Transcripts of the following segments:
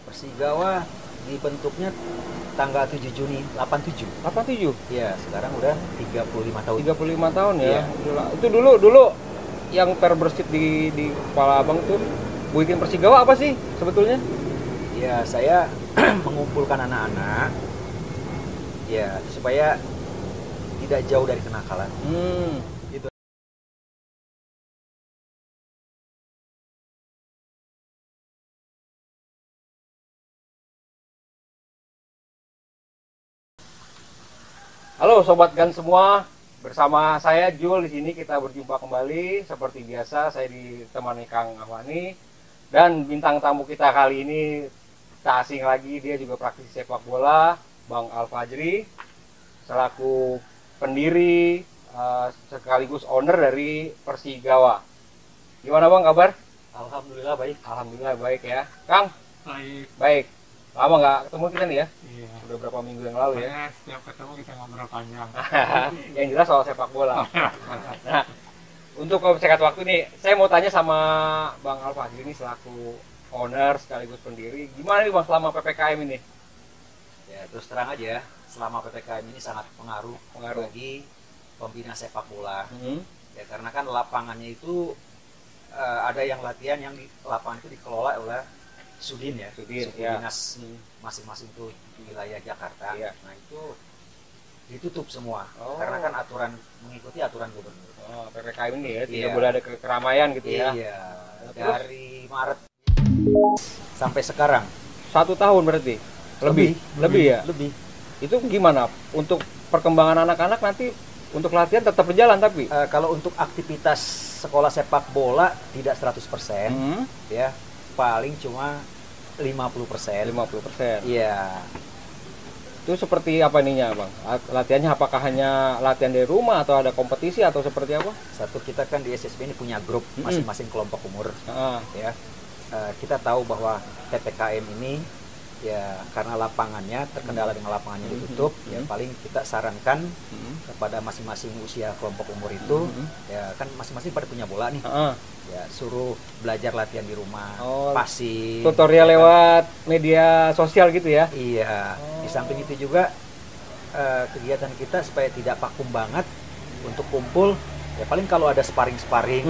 Persigawa dibentuknya tanggal 7 Juni 87. 87. Iya, sekarang udah 35 tahun. 35 tahun ya. Iya. Gila. Itu dulu yang terbersit di kepala Abang tuh bikin Persigawa apa sih sebetulnya? Ya, saya mengumpulkan anak-anak ya supaya tidak jauh dari kenakalan. Gitu. Halo Sobat Gan semua, bersama saya Jul di sini kita berjumpa kembali seperti biasa. Saya ditemani Kang Ahwani dan bintang tamu kita kali ini tak asing lagi, dia juga praktisi sepak bola, Bang Al-Fajri, selaku pendiri sekaligus owner dari Persigawa. Gimana Bang kabar? Alhamdulillah baik. Alhamdulillah baik ya, Kang. Baik. Baik. Lama nggak ketemu kita nih ya? Iya. Udah berapa minggu yang lalu ya? Makanya setiap ketemu kita ngobrol panjang. Yang jelas soal sepak bola. Nah, untuk mempersingkat waktu nih, saya mau tanya sama Bang Al-Fajri ini selaku owner sekaligus pendiri, gimana nih Bang selama PPKM ini? Ya, terus terang aja, selama PPKM ini sangat pengaruh bagi pembina sepak bola. Ya, karena kan lapangannya itu ada yang latihan yang di lapangan itu dikelola oleh Sudin ya, Sudin, suku ya. dinas masing-masing tuh di wilayah Jakarta. Iya. Nah itu ditutup semua, Oh. karena kan mengikuti aturan gubernur. Oh, PPKM ini ya, tidak Iya. boleh ada keramaian gitu ya. Iya, Terus? dari Maret sampai sekarang. 1 tahun berarti? Lebih ya? Lebih. Itu gimana? Untuk perkembangan anak-anak nanti untuk latihan tetap berjalan tapi? Kalau untuk aktivitas sekolah sepak bola tidak 100%, ya paling cuma 50%. 50%. Iya. Itu seperti apa ininya Bang? Latihannya apakah hanya latihan dari rumah atau ada kompetisi atau seperti apa? Satu, kita kan di SSB ini punya grup masing-masing kelompok umur. Ah, Ya, kita tahu bahwa PPKM ini ya karena lapangannya terkendala dengan lapangannya ditutup, ya paling kita sarankan kepada masing-masing usia kelompok umur itu, ya kan masing-masing pada punya bola nih, ya suruh belajar latihan di rumah, Oh, passing, tutorial ya kan. lewat media sosial gitu ya? Iya. Di samping itu juga kegiatan kita supaya tidak vakum banget untuk kumpul. Ya paling kalau ada sparring-sparring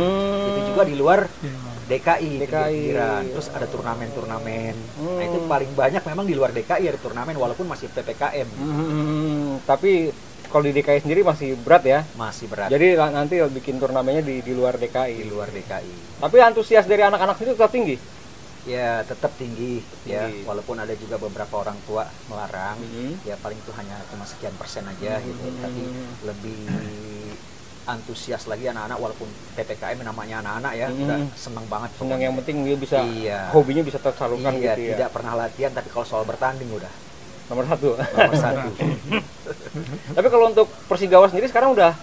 itu juga di luar DKI. Pinggiran. Terus ada turnamen-turnamen. Nah itu paling banyak memang di luar DKI ada turnamen walaupun masih PPKM. Tapi kalau di DKI sendiri masih berat ya? Masih berat Jadi nanti bikin turnamennya di luar DKI. di luar DKI. Tapi antusias dari anak-anak itu tetap tinggi? Ya tetap tinggi, ya Tinggi. walaupun ada juga beberapa orang tua melarang. Ya paling itu hanya cuma sekian persen aja gitu. Tapi lebih antusias lagi anak-anak walaupun PPKM namanya anak-anak ya udah seneng banget. Senang, yang penting dia bisa, Iya. hobinya bisa tersalurkan Iya, gitu ya? tidak pernah latihan tapi kalau soal bertanding udah Nomor 1. nomor satu. Tapi kalau untuk Persigawa sendiri sekarang udah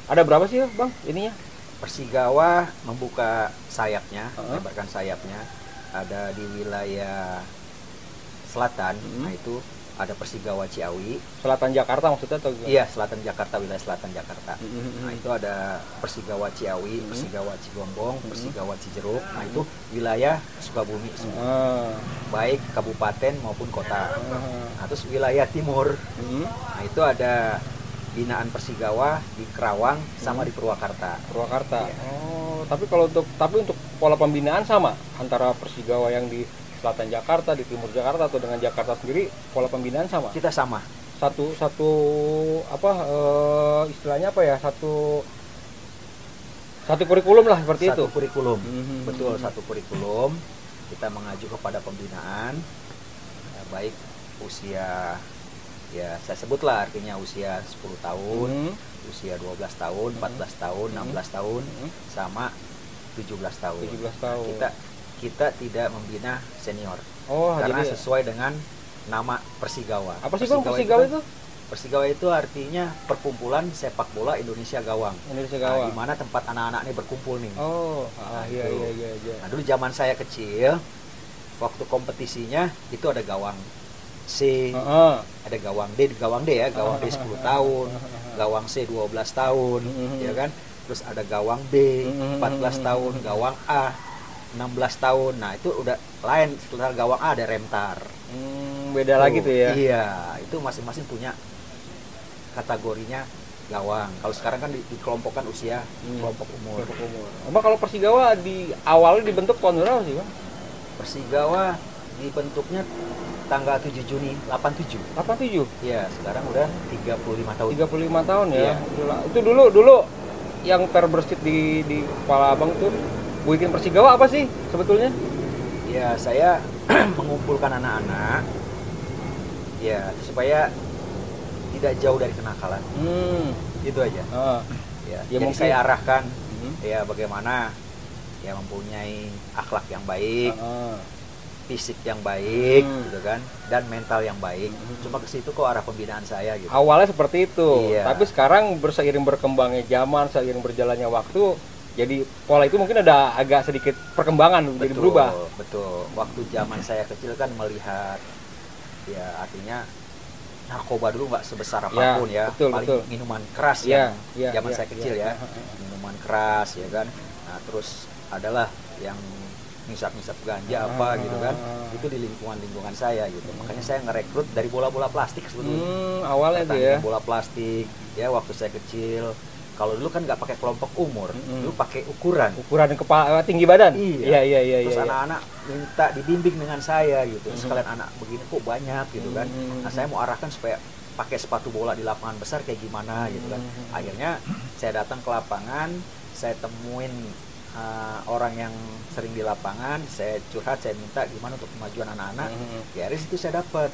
ada berapa sih Bang ininya? Persigawa membuka sayapnya, melebarkan sayapnya, ada di wilayah selatan. Nah itu ada Persigawa Ciawi. Selatan Jakarta maksudnya atau gimana? Iya, selatan Jakarta, wilayah selatan Jakarta. Nah itu ada Persigawa Ciawi, Persigawa Cigombong, Persigawa Cijeruk. Nah itu wilayah Sukabumi semua, baik kabupaten maupun kota. Nah terus wilayah timur, nah itu ada binaan Persigawa di Kerawang sama di Purwakarta. Purwakarta. Iya. Oh, tapi untuk pola pembinaan sama antara Persigawa yang di Selatan Jakarta, di Timur Jakarta atau dengan Jakarta sendiri pola pembinaan sama? Kita sama. Satu apa istilahnya apa ya? Satu kurikulum lah seperti Satu itu. kurikulum. Betul, satu kurikulum. Kita mengacu kepada pembinaan baik usia, ya saya sebutlah artinya usia 10 tahun, usia 12 tahun, 14 tahun, 16 tahun, sama 17 tahun. 17 tahun. Kita tidak membina senior. Oh, karena jadi sesuai dengan nama Persigawa. apa sih Bang Persigawa itu? Persigawa itu artinya Perkumpulan Sepak Bola Indonesia Gawang. Indonesia Nah, Gawang. di mana tempat anak-anak ini berkumpul nih. Oh, iya Itu. iya. Nah, dulu zaman saya kecil, waktu kompetisinya itu ada gawang C, ada gawang D ya, gawang D 10 tahun, gawang C 12 tahun, ya kan? Terus ada gawang B 14 tahun, gawang A 16 tahun. Nah, itu udah lain. Setelah gawang A ada remtar. Beda lagi tuh ya. Iya, itu masing-masing punya kategorinya gawang. Kalau sekarang kan dikelompokkan usia, kelompok umur. Emang kalau Persigawa di awalnya dibentuk tahun berapa sih, Bang? Persigawa dibentuknya tanggal 7 Juni 87. 87. Iya, sekarang udah 35 tahun. 35 tahun ya. Iya. Gila. Itu dulu yang terbersit di kepala Abang tuh bikin Persigawa apa sih sebetulnya? Ya, saya mengumpulkan anak-anak ya supaya tidak jauh dari kenakalan. Itu aja. Ya, Ya, jadi mungkin saya arahkan ya bagaimana ya mempunyai akhlak yang baik, fisik yang baik gitu kan, dan mental yang baik. Cuma ke situ kok arah pembinaan saya gitu. Awalnya seperti itu. Iya. Tapi sekarang seiring berkembangnya zaman, seiring berjalannya waktu, jadi pola itu mungkin ada agak sedikit perkembangan, jadi berubah. Betul. Waktu zaman saya kecil kan melihat ya artinya narkoba dulu nggak sebesar apapun ya, paling betul. minuman keras Ya, yang ya, zaman ya, saya kecil ya. Minuman keras ya kan. Nah, terus adalah yang ngisap-ngisap ganja apa gitu kan, itu di lingkungan saya gitu. Makanya saya ngerekrut dari bola-bola plastik sebetulnya. Awalnya tuh ya. Bola plastik ya waktu saya kecil. Kalau dulu kan nggak pakai kelompok umur, dulu pakai ukuran Kepala tinggi badan. Iya. Terus Iya. anak-anak minta dibimbing dengan saya gitu. Sekalian anak begini kok banyak gitu kan. Nah, saya mau arahkan supaya pakai sepatu bola di lapangan besar kayak gimana gitu kan. Akhirnya saya datang ke lapangan, saya temuin orang yang sering di lapangan, saya curhat, saya minta gimana untuk kemajuan anak-anak. Ya dari situ saya dapat.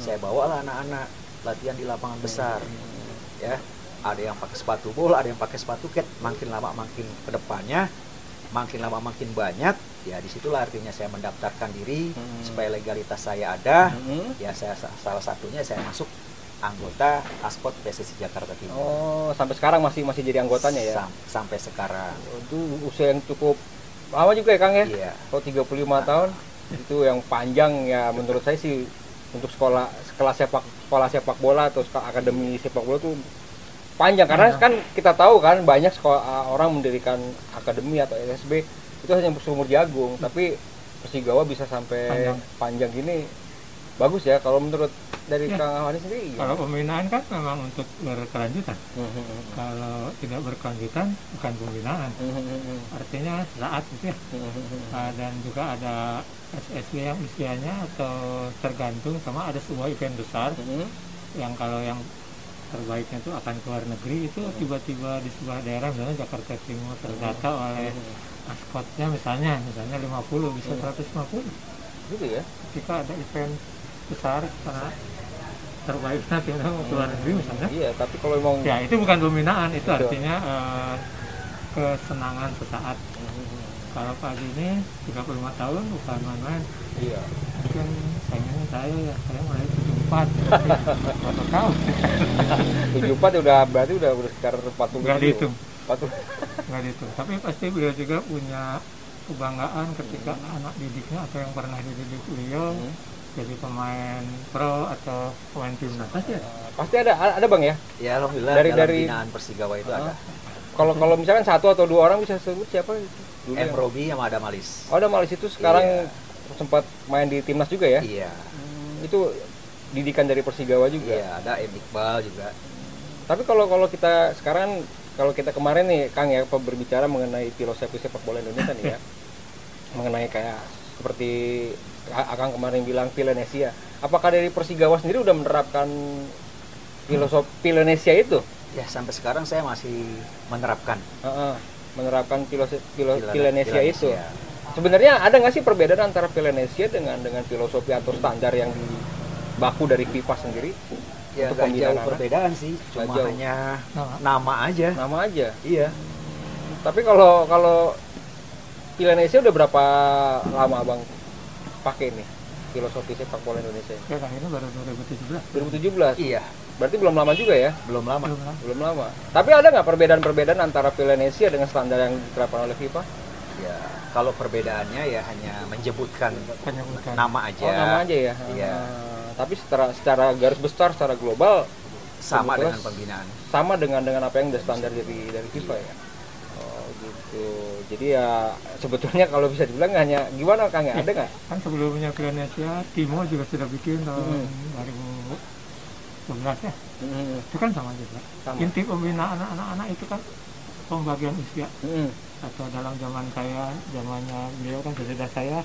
Saya bawalah anak-anak latihan di lapangan besar. Ya. Ada yang pakai sepatu bola, ada yang pakai sepatu ket. Makin lama makin ke depannya, makin lama makin banyak. Ya disitulah artinya saya mendaftarkan diri supaya legalitas saya ada. Ya saya salah satunya saya masuk anggota Aspot PSSI Jakarta Timur. Oh, sampai sekarang masih jadi anggotanya ya? Sampai sekarang. Itu usia yang cukup lama juga ya, Kang ya? Iya. Kalau 35 tahun itu yang panjang ya menurut saya sih untuk sekolah sepak bola atau akademi sepak bola tuh panjang, karena kan kita tahu kan banyak orang mendirikan akademi atau SSB itu hanya seumur jagung, tapi Persigawa bisa sampai panjang gini, bagus ya. Kalau menurut dari Kang Ahwani sendiri Kalau pembinaan kan memang untuk berkelanjutan. Kalau tidak berkelanjutan bukan pembinaan. Artinya saat gitu ya. Dan juga ada SSB yang usianya atau tergantung sama ada sebuah event besar yang kalau yang terbaiknya itu akan ke luar negeri, itu tiba-tiba di sebuah daerah misalnya Jakarta Timur terdata oleh Aspotnya misalnya 50 bisa 150 gitu ya. ketika ada event besar karena terbaiknya timnya mau ke luar negeri misalnya. Iya, tapi kalau memang Ya itu bukan pembinaan, itu artinya kesenangan sesaat. Kalau pagi ini 35 tahun bukan main-main. iya. Mungkin pengennya saya mulai 74 atau tahun 74 ya udah berarti udah sekitar 40. nggak dihitung 40. nggak dihitung, tapi pasti beliau juga punya kebanggaan ketika anak didiknya atau yang pernah dididik beliau jadi pemain pro atau pemain timnas ya. Pasti ada Bang ya. Ya alhamdulillah Dari binaan Persigawa itu ada. Kalau misalkan satu atau dua orang bisa sebut siapa dulu? M. Robi sama Adam Alis. Oh, ada Malis itu sekarang Iya. sempat main di timnas juga ya? Iya. Itu didikan dari Persigawa juga. Iya, ada M. Iqbal juga. Tapi kalau kita sekarang, kalau kita kemarin nih Kang ya berbicara mengenai filosofi sepak bola Indonesia nih ya, mengenai kayak seperti Akang kemarin bilang Pilenesia. Apakah dari Persigawa sendiri udah menerapkan filosofi Pilenesia itu? Ya sampai sekarang saya masih menerapkan. Menerapkan filosofi Pilenesia itu. Pilenesia. Sebenarnya ada nggak sih perbedaan antara Pilenesia dengan filosofi atau standar yang baku dari FIFA sendiri? Ya untuk nggak pembinaan jauh anak? perbedaan sih, cuma Nggak jauh. hanya nama aja. Nama aja. Iya. Tapi kalau Pilenesia udah berapa lama Abang pakai nih filosofi sepak bola Indonesia? Ya kan ini baru 2017. 2017. Iya, Berarti belum lama juga ya? belum lama. Belum lah. Belum lama. Tapi ada nggak perbedaan-perbedaan antara Pilenesia dengan standar yang diterapkan oleh FIFA? Ya, kalau perbedaannya ya hanya menyebutkan Penyebutan. nama aja. Oh, nama aja ya. Iya. Tapi secara garis besar, secara global Sama sebetulnya dengan pembinaan. sama dengan apa yang udah standar dari FIFA ya. Oh, gitu. Jadi ya sebetulnya kalau bisa dibilang hanya gimana Kang ya, ada nggak? Kan sebelumnya Indonesia Timo juga sudah bikin tahun 2012 ya. Itu kan sama juga. Inti pembinaan anak-anak itu kan pembagian usia. Atau dalam zaman saya, zamannya beliau kan sudah saya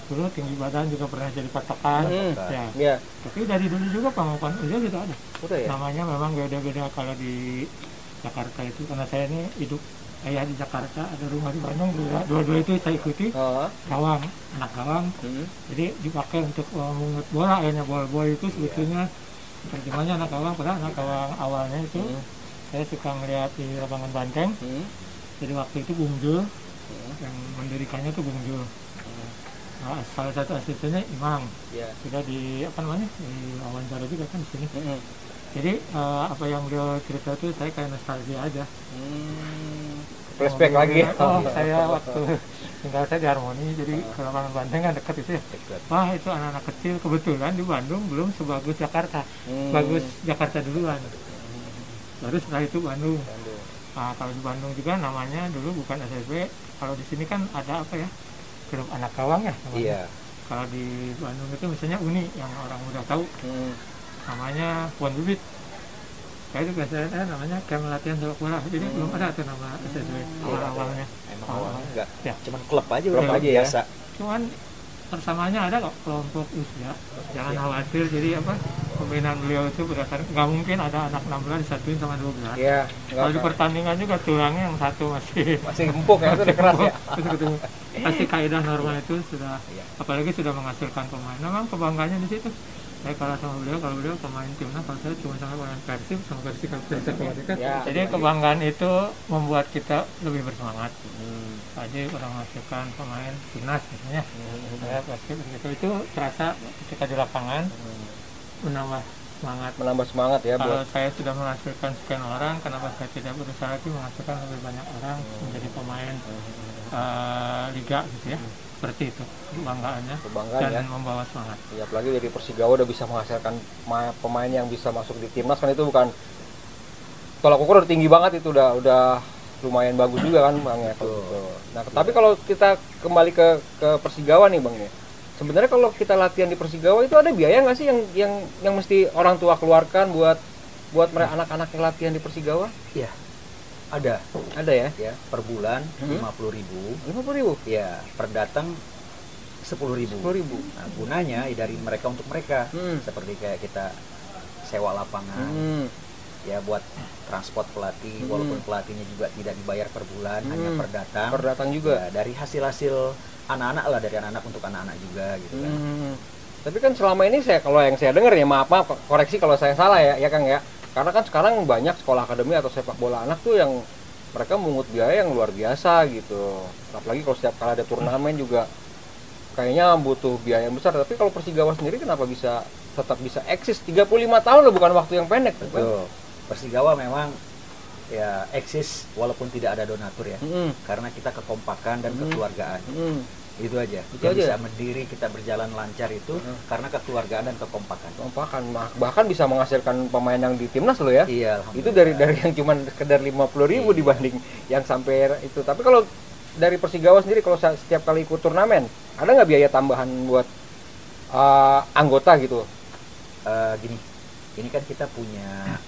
dulu tinggi badan juga pernah jadi patokan. Ya. Tapi dari dulu juga pengukuran usia sudah ada. Udah ya? Namanya memang beda-beda kalau di Jakarta itu, karena saya ini hidup ayah di Jakarta, ada rumah di Bandung, dua-dua itu saya ikuti. Gawang, anak gawang. Jadi dipakai untuk mengut bola, akhirnya bola-bola itu sebetulnya terjemahnya anak gawang. Padahal anak gawang awalnya itu saya suka melihat di lapangan Banteng. Jadi waktu itu Bung Jul, yang mendirikannya itu Bung Jul. Nah, salah satu asistennya Imam. Sudah di di wawancara juga kan di sini. Jadi apa yang beliau cerita itu saya kayak nostalgia aja. Flashback lagi. Saya waktu tinggal saya di Harmoni, jadi ke lapangan Banteng kan dekat itu ya. Wah, itu anak-anak kecil, kebetulan di Bandung belum sebagus Jakarta. Bagus Jakarta duluan. Baru setelah itu Bandung. Nah, kalau di Bandung juga namanya dulu bukan SSB. Kalau di sini kan ada apa ya? Grup anak gawang ya namanya. Iya. Kalau di Bandung itu misalnya Uni yang orang udah tahu. Namanya Puan Bibit. Saya itu biasanya namanya camp latihan sepak bola. Jadi belum ada tuh nama SSB awal-awalnya. Emang awalnya enggak. Ya. Cuman klub aja Klub udah aja biasa. Cuman persamanya ada kok kelompok usia. Jangan khawatir. Jadi apa? Pembinaan beliau itu berdasarkan nggak mungkin ada anak 16 disatuin sama 12. Iya. Kalau di pertandingan juga tulangnya yang satu masih empuk ya, itu udah keras ya. Pasti kaidah normal itu sudah, apalagi sudah menghasilkan pemain. Memang kebanggaannya di situ. Saya kalah sama beliau, kalau beliau pemain timnas, kalau saya cuma sama pemain Persib, sama Persib kemarin. Jadi kebanggaan itu membuat kita lebih bersemangat. Jadi orang menghasilkan pemain timnas misalnya, saya Persib itu terasa ketika di lapangan menambah semangat ya. Kalau saya sudah menghasilkan sekian orang, kenapa saya tidak berusaha lagi menghasilkan lebih banyak orang menjadi pemain liga gitu ya. Seperti itu kebanggaannya dan membawa semangat. Ya, apalagi dari Persigawa udah bisa menghasilkan pemain yang bisa masuk di timnas, kan itu bukan tolak ukur udah tinggi banget, itu udah lumayan bagus juga kan Bang ya. Nah, tapi kalau kita kembali ke Persigawa nih Bang ya. Sebenarnya kalau kita latihan di Persigawa itu ada biaya nggak sih yang mesti orang tua keluarkan buat mereka anak-anak yang latihan di Persigawa? Iya. Ada ya, per bulan 50.000. 50.000? Ya, per datang 10.000. Nah, gunanya dari mereka untuk mereka. Seperti kayak kita sewa lapangan. Ya, buat transport pelatih, walaupun pelatihnya juga tidak dibayar per bulan, hanya per datang. Per datang juga. Ya, dari hasil anak-anak lah, dari anak-anak untuk anak-anak juga gitu kan. Tapi kan selama ini kalau yang saya dengar ya, maaf koreksi kalau saya salah ya Kang ya. Karena kan sekarang banyak sekolah akademi atau sepak bola anak tuh yang mereka mengut biaya yang luar biasa gitu. Apalagi kalau setiap kali ada turnamen juga kayaknya butuh biaya yang besar. Tapi kalau Persigawa sendiri kenapa tetap bisa eksis 35 tahun loh, bukan waktu yang pendek. Betul. Persigawa memang ya eksis walaupun tidak ada donatur ya. Karena kita kekompakan dan kekeluargaan. Itu aja. Bisa berdiri, kita berjalan lancar itu karena kekeluargaan dan kekompakan. Bahkan bisa menghasilkan pemain yang di timnas loh ya. Iya. Itu dari yang cuma sekedar 50.000 dibanding yang sampai itu. Tapi kalau dari Persigawa sendiri, kalau setiap kali ikut turnamen, ada nggak biaya tambahan buat anggota gitu? Gini, ini kan kita punya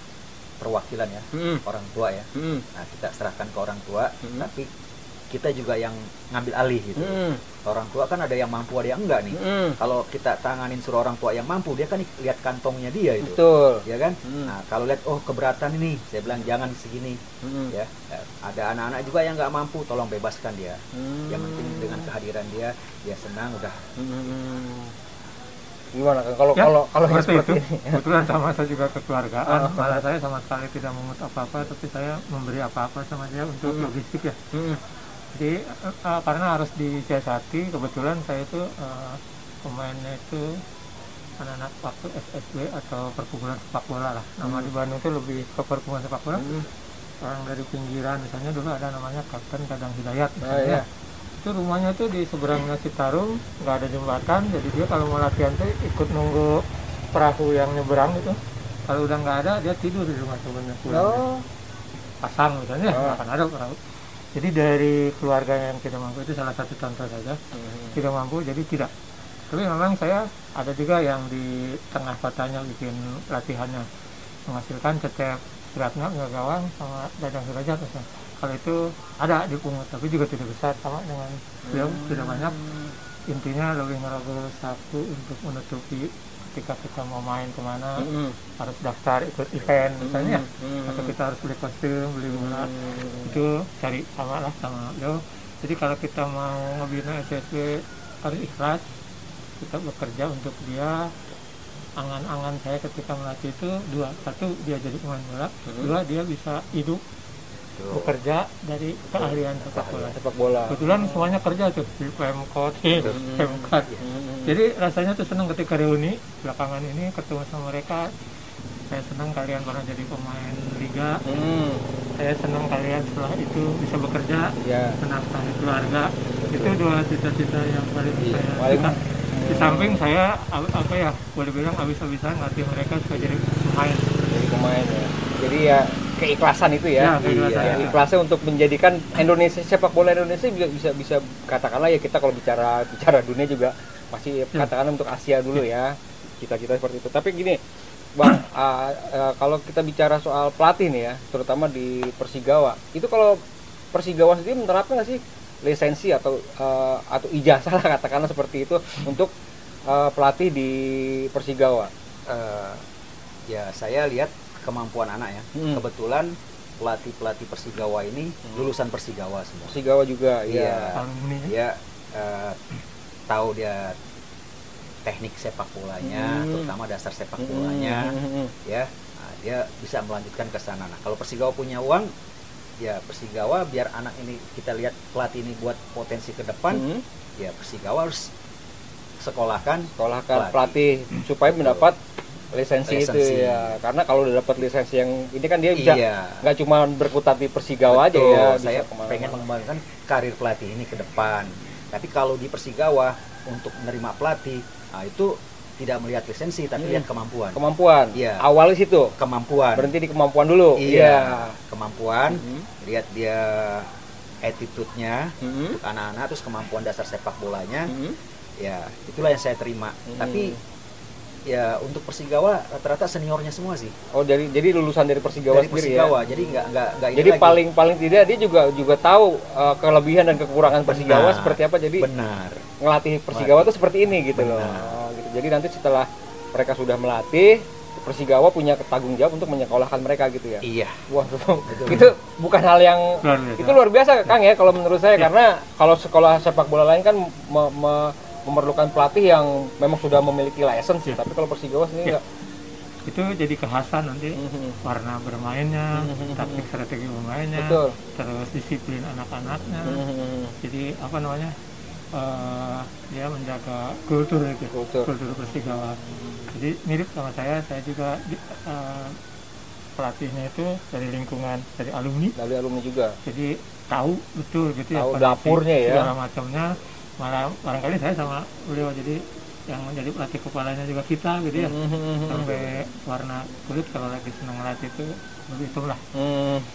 perwakilan ya, orang tua ya. Nah, kita serahkan ke orang tua, tapi kita juga yang ngambil alih gitu. Orang tua kan ada yang mampu, ada yang enggak nih. Kalau kita tanganin suruh orang tua yang mampu, dia kan lihat kantongnya dia itu. Betul. Ya kan? Nah, kalau lihat keberatan ini, saya bilang jangan segini. Ya, ada anak-anak juga yang nggak mampu, tolong bebaskan dia. Yang penting dengan kehadiran dia senang udah. Gimana kalau seperti ini? Kebetulan sama saya juga kekeluargaan. Malah saya sama sekali tidak memungut apa-apa, tapi saya memberi apa-apa sama dia untuk logistik ya. Jadi karena harus disiasati, kebetulan saya itu pemainnya itu anak-anak waktu SSB atau perkumpulan sepak bola lah. Nama di Bandung itu lebih ke perkumpulan sepak bola. Orang dari pinggiran, misalnya dulu ada namanya Kapten Kadang Hidayat misalnya. Itu rumahnya tuh di seberangnya Citarum, nggak ada jembatan, jadi dia kalau mau latihan tuh ikut nunggu perahu yang nyeberang gitu. Kalau udah nggak ada, dia tidur di rumah temennya pulang. Pasang misalnya, nggak akan ada perahu. Jadi dari keluarga yang tidak mampu itu salah satu contoh saja. Tidak mampu jadi tidak. Tapi memang saya ada juga yang di tengah kotanya bikin latihannya, menghasilkan setiap beratnya nggak gawang sama Dadang Surajat misalnya. Kalau itu ada di Pungut, tapi juga tidak besar, sama dengan beliau tidak banyak. Intinya lebih merogoh saku untuk menutupi ketika kita mau main kemana, harus daftar ikut event misalnya, atau kita harus beli kostum, beli bola, itu cari sama lah sama beliau. Jadi kalau kita mau ngebina SSB harus ikhlas, kita bekerja untuk dia. Angan-angan saya ketika melatih itu dua, satu dia jadi pemain bola, dua dia bisa hidup bekerja dari keahlian sepak bola. Kebetulan semuanya kerja tuh di Pemkot, Pemkot. Jadi rasanya tuh senang ketika reuni belakangan ini ketemu sama mereka. Saya senang kalian pernah jadi pemain liga. Saya senang kalian setelah itu bisa bekerja, menafkahi keluarga. Itu dua cita-cita yang paling saya suka. Di samping saya apa ya, boleh bilang habis-habisan ngelatih mereka supaya jadi pemain. Jadi pemain ya. Jadi ya keikhlasan itu ya, ikhlasnya untuk menjadikan Indonesia, sepak bola Indonesia bisa katakanlah ya, kita kalau bicara dunia juga masih katakanlah untuk Asia dulu ya, cita-cita seperti itu. Tapi gini Bang, kalau kita bicara soal pelatih nih ya, terutama di Persigawa, itu kalau Persigawa sendiri menerapkan nggak sih lisensi atau ijazah lah katakanlah seperti itu untuk pelatih di Persigawa? Ya saya lihat kemampuan anak ya. Kebetulan pelatih Persigawa ini lulusan Persigawa semua. Persigawa juga, iya. Dia tahu dia teknik sepak bolanya, terutama dasar sepak bolanya, ya. Nah, dia bisa melanjutkan ke sana. Nah, kalau Persigawa punya uang, ya Persigawa biar anak ini kita lihat pelatih ini buat potensi ke depan, ya Persigawa harus sekolahkan pelatih supaya mendapat lisensi itu ya, karena kalau udah dapat lisensi yang ini kan dia bisa nggak cuma berkutat di Persigawa aja ya. Saya pengen mengembangkan karir pelatih ini ke depan. Tapi kalau di Persigawa untuk menerima pelatih, nah itu tidak melihat lisensi tapi lihat kemampuan. Iya. Awalnya situ kemampuan. Berhenti di kemampuan dulu. Iya. Kemampuan. Lihat dia attitude-nya untuk anak-anak, terus kemampuan dasar sepak bolanya. Ya itulah yang saya terima. Tapi ya untuk Persigawa rata-rata seniornya semua sih. Oh jadi lulusan dari Persigawa sendiri Persigawa, ya. Jadi nggak jadi paling tidak dia juga tahu kelebihan dan kekurangan Persigawa seperti apa. Jadi ngelatih Persigawa itu seperti ini gitu loh. Gitu. Jadi nanti setelah mereka sudah melatih, Persigawa punya tanggung jawab untuk menyekolahkan mereka gitu ya. Iya. Wah, itu bukan hal yang itu luar biasa Kang ya kalau menurut saya, karena kalau sekolah sepak bola lain kan memerlukan pelatih yang memang sudah memiliki lisensi, tapi kalau Persigawa sendiri enggak. Itu jadi kekhasan nanti warna bermainnya, taktik strategi bermainnya, terus disiplin anak-anaknya. Jadi apa namanya, dia menjaga kultur Persigawa. Jadi mirip sama saya juga pelatihnya itu dari lingkungan, dari alumni juga. Jadi tahu betul gitu ya, dapurnya ya, segala macamnya. Malah barangkali saya sama beliau jadi yang menjadi pelatih kepalanya juga kita gitu ya, sampai warna kulit kalau lagi senang melatih itu lebih hitam lah.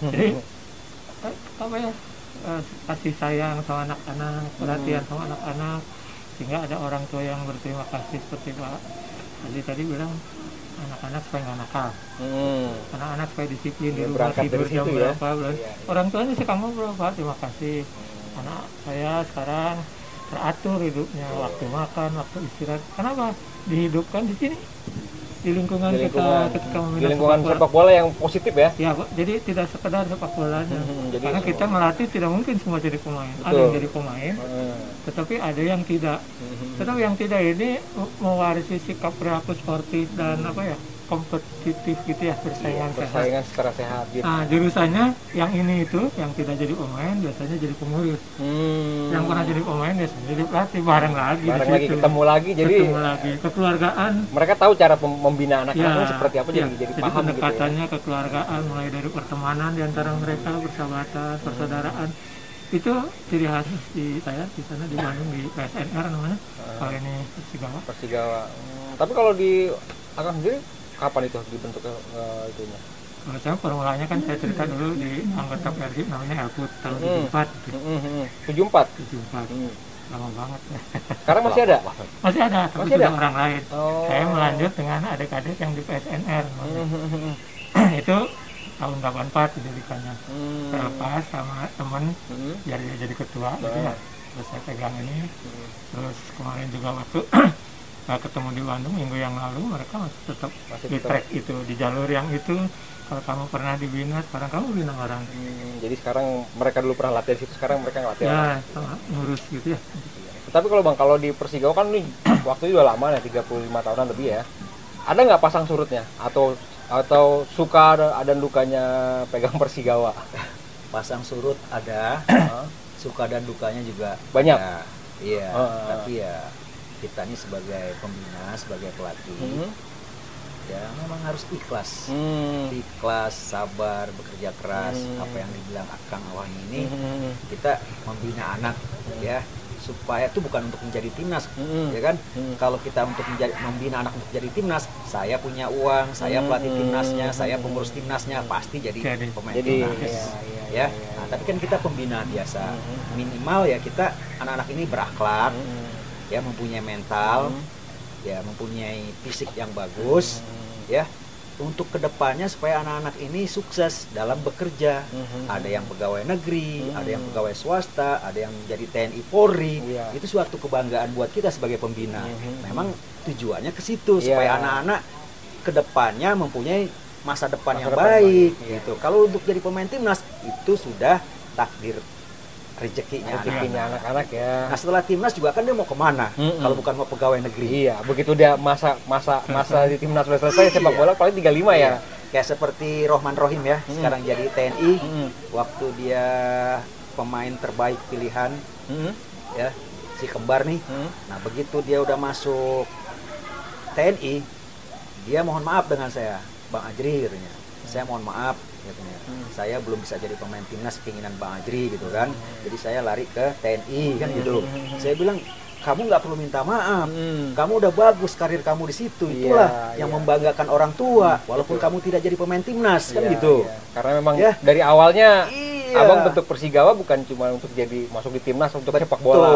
Jadi apa ya, kasih sayang sama anak-anak, perhatian sama anak-anak, sehingga ada orang tua yang berterima kasih seperti Pak Haji tadi bilang, anak-anak supaya nggak nakal, anak-anak supaya disiplin di rumah, tidur jam berapa, orang tuanya sih kamu berapa, terima kasih, anak saya sekarang teratur hidupnya, waktu makan, waktu istirahat. Kenapa? Dihidupkan di sini, di lingkungan kita ketika di lingkungan sepak bola yang positif ya. Ya, jadi tidak sekedar sepak bolanya. Karena kita melatih tidak mungkin semua jadi pemain. Ada yang jadi pemain, tetapi ada yang tidak. Tetapi yang tidak ini mewarisi sikap perilaku sportif dan apa ya, kompetitif gitu ya, bersaingan secara sehat gitu. Nah, jurusannya yang ini itu yang tidak jadi pemain biasanya jadi pengurus. Yang pernah jadi pemain biasanya jadi pelatih, bareng lagi ketemu lagi kekeluargaan. Mereka tahu cara membina anak-anak seperti apa, jadi paham pendekatannya gitu ya. Kekeluargaan, mulai dari pertemanan di antara mereka, persahabatan, persaudaraan. Itu ciri khas di saya di sana di Bandung, di PSNR namanya. Kalau ini Persigawa. Tapi kalau di Akang sendiri kapan itu dibentuk itunya? Kalau saya formulanya kan saya cerita dulu di anggota PRD namanya Elput tahun 74 gitu. 74. 74. Lama banget. Sekarang masih ada? Masih ada, tapi Masih ada? sudah orang lain. Oh. Saya melanjut dengan adik-adik yang di PSNR. Itu tahun 84 didirikannya. Saya lepas sama temen jadi ketua gitu ya. Terus saya pegang ini. Terus kemarin juga waktu ketemu di Bandung minggu yang lalu, mereka masih tetap di track itu, di jalur yang itu. Kalau kamu pernah dibina, sekarang kamu bina orang. Jadi sekarang mereka dulu pernah latihan situ, sekarang mereka nggak latihan. Ya, sama ngurus gitu ya. Tapi kalau Bang, kalau di Persigawa kan nih waktu itu udah lama ya, 35 tahunan lebih ya. Ada nggak pasang surutnya? Atau suka ada dukanya pegang Persigawa? Pasang surut ada, suka dan dukanya juga Banyak? ada. Iya, tapi ya kita ini sebagai pembina, sebagai pelatih, ya memang harus ikhlas. Ikhlas, sabar, bekerja keras. Apa yang dibilang Kang Awan ini, kita membina anak ya, supaya itu bukan untuk menjadi timnas, ya kan? Kalau kita untuk membina anak untuk jadi timnas, saya punya uang, saya pelatih timnasnya, saya pengurus timnasnya, pasti jadi pemain timnas. Ya. Nah, tapi kan kita pembina biasa. Minimal ya kita anak-anak ini berakhlak, ya mempunyai mental, ya mempunyai fisik yang bagus, ya. Untuk kedepannya supaya anak-anak ini sukses dalam bekerja. Ada yang pegawai negeri, ada yang pegawai swasta, ada yang menjadi TNI Polri. Itu suatu kebanggaan buat kita sebagai pembina. Memang tujuannya ke situ supaya anak-anak kedepannya mempunyai masa depan yang baik. Gitu. Kalau untuk jadi pemain timnas itu sudah takdir rezekinya anak-anak ya. Nah setelah timnas juga kan dia mau kemana? Kalau bukan mau pegawai negeri. Iya, begitu dia masa di timnas sudah selesai sepak bola paling 35 ya. Kayak seperti Rohman Rohim ya, sekarang jadi TNI. Waktu dia pemain terbaik pilihan, ya si kembar nih. Nah begitu dia udah masuk TNI, dia mohon maaf dengan saya, Bang Ajri katanya. Saya mohon maaf katanya. Saya belum bisa jadi pemain timnas keinginan Bang Ajri gitu kan. Jadi saya lari ke TNI kan gitu. Saya bilang kamu nggak perlu minta maaf. Kamu udah bagus karir kamu di situ. Itulah yang membanggakan orang tua. Walaupun kamu tidak jadi pemain timnas kan gitu. Karena memang dari awalnya Abang bentuk Persigawa bukan cuma untuk jadi masuk di timnas untuk sepak bola.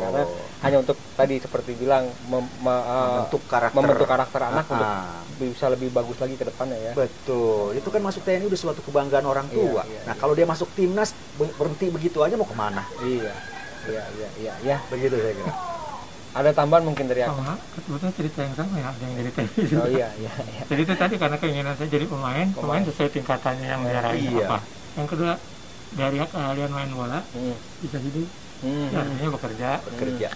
Karena hanya untuk tadi seperti bilang membentuk karakter anak untuk bisa lebih bagus lagi ke depannya ya. Betul. Itu kan masuk TNI udah suatu kebanggaan orang tua. Nah, kalau dia masuk timnas berhenti begitu aja mau kemana? Iya. Begitu saya kira. Ada tambahan mungkin dari aku? Kebetulan cerita yang sama ya, ada yang dari TNI. Oh iya. Jadi itu tadi karena keinginan saya jadi pemain sesuai tingkatannya yang diraih apa. Yang kedua, dari kalian main bola bisa hidup, artinya bekerja.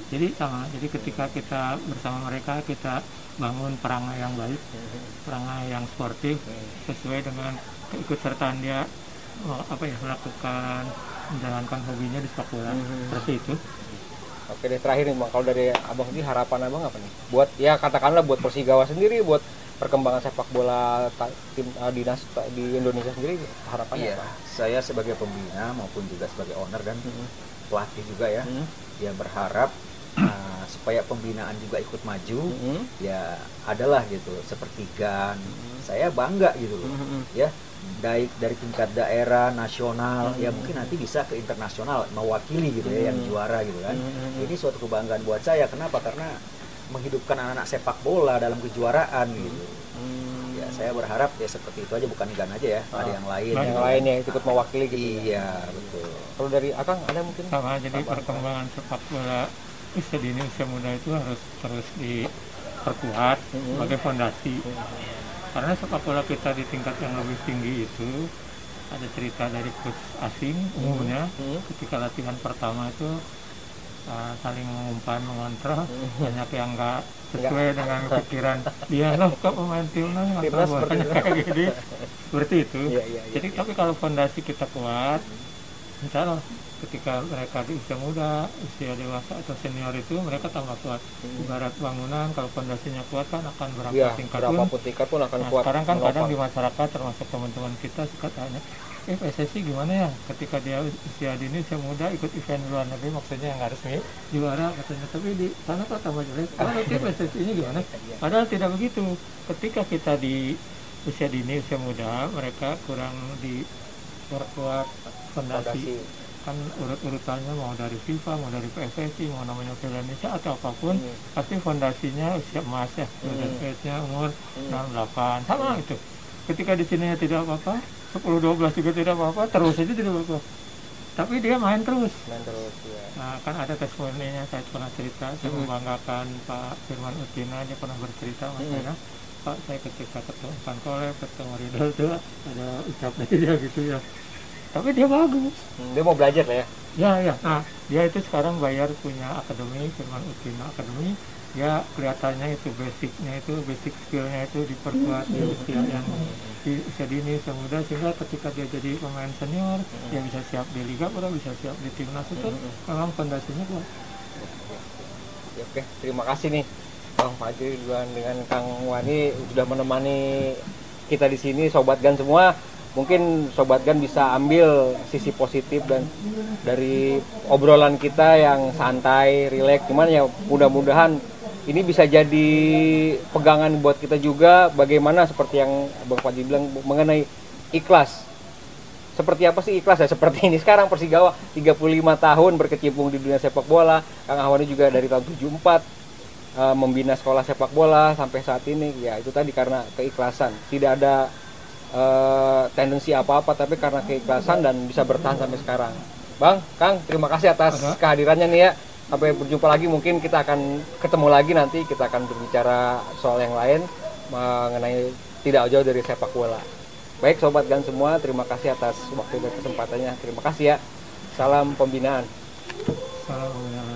Jadi sama, jadi ketika kita bersama mereka kita bangun perangai yang baik, perangai yang sportif sesuai dengan keikutsertaan dia melakukan menjalankan hobinya di sepak bola seperti itu. Oke deh, terakhir nih Bang, kalau dari Abang ini harapan Abang apa nih? Buat ya katakanlah buat Persigawa sendiri, buat perkembangan sepak bola tim dinas di Indonesia sendiri, harapannya apa? Saya sebagai pembina maupun juga sebagai owner dan pelatih juga ya, ya berharap supaya pembinaan juga ikut maju. Ya adalah gitu seperti GAN. Saya bangga gitu loh, ya dari tingkat daerah, nasional, ya mungkin nanti bisa ke internasional mewakili gitu ya yang juara gitu kan. Ini suatu kebanggaan buat saya. Kenapa? Karena menghidupkan anak-anak sepak bola dalam kejuaraan gitu. Ya saya berharap ya seperti itu aja, bukan GAN aja ya, ada yang lain. Yang lain yang ikut mewakili gitu. Iya, betul. Kalau dari Akang ada mungkin? Sama, jadi perkembangan sepak bola usia dini, usia muda itu harus terus diperkuat sebagai fondasi. Karena sepak bola kita di tingkat yang lebih tinggi itu ada cerita dari coach asing umumnya ketika latihan pertama itu saling mengumpan, mengontrol, banyak yang nggak sesuai dengan pikiran dia loh kok pemain timnas kayak gini seperti itu. Jadi tapi kalau fondasi kita kuat, insya Allah ketika mereka di usia muda, usia dewasa atau senior itu mereka tambah kuat. Ibarat bangunan kalau fondasinya kuat kan akan berapa tingkat pun akan kuat. Sekarang kan kadang di masyarakat termasuk teman-teman kita suka tanya, PSSI gimana ya ketika dia usia dini, usia muda ikut event luar negeri, maksudnya yang harus juara katanya, tapi di sana kok tambah jelek. Kalau PSSI ini gimana? Padahal tidak begitu. Ketika kita di usia dini, usia muda, mereka kurang diperkuat fondasi. Kan urut-urutannya mau dari FIFA, mau dari PSSI, mau namanya Piala Indonesia atau apapun, pasti fondasinya usia emas ya, nya umur 68, sama itu. Ketika di sini tidak apa-apa, 10-12 juga tidak apa-apa, terus aja tidak apa-apa. Tapi dia main terus. Ya. Nah, kan ada testimoninya, saya pernah cerita, saya membanggakan Pak Firman Utina, dia pernah bercerita sama saya, Pak, saya ketika ketemu Pankole, ketemu Ridho itu ada ucapnya dia gitu ya. Tapi dia bagus. Dia mau belajar lah ya. Ya. Nah, dia itu sekarang bayar punya akademi, Firman Utina Akademi. Ya kelihatannya itu basicnya itu, basic skillnya itu diperkuat di usia yang di usia dini, usia muda, sehingga ketika dia jadi pemain senior, dia bisa siap di Liga Pro, bisa siap di timnas itu, memang fondasinya kuat. Oke, terima kasih nih Bang Fajri dengan Kang Wani sudah menemani kita di sini, Sobat Gan semua. Mungkin Sobat Gan bisa ambil sisi positif dan dari obrolan kita yang santai, rileks. Cuman ya mudah-mudahan ini bisa jadi pegangan buat kita juga, bagaimana seperti yang Bang Fajri bilang mengenai ikhlas. Seperti apa sih ikhlas ya? Seperti ini sekarang Persigawa 35 tahun berkecimpung di dunia sepak bola. Kang Ahwani juga dari tahun 74 membina sekolah sepak bola sampai saat ini. Ya itu tadi karena keikhlasan. Tidak ada tendensi apa-apa, tapi karena keikhlasan dan bisa bertahan sampai sekarang. Bang, Kang, terima kasih atas kehadirannya nih ya. Sampai berjumpa lagi, mungkin kita akan ketemu lagi nanti, kita akan berbicara soal yang lain mengenai tidak jauh dari sepak bola. Baik Sobat Gan semua, terima kasih atas waktu dan kesempatannya. Terima kasih ya. Salam pembinaan. Salam pembinaan.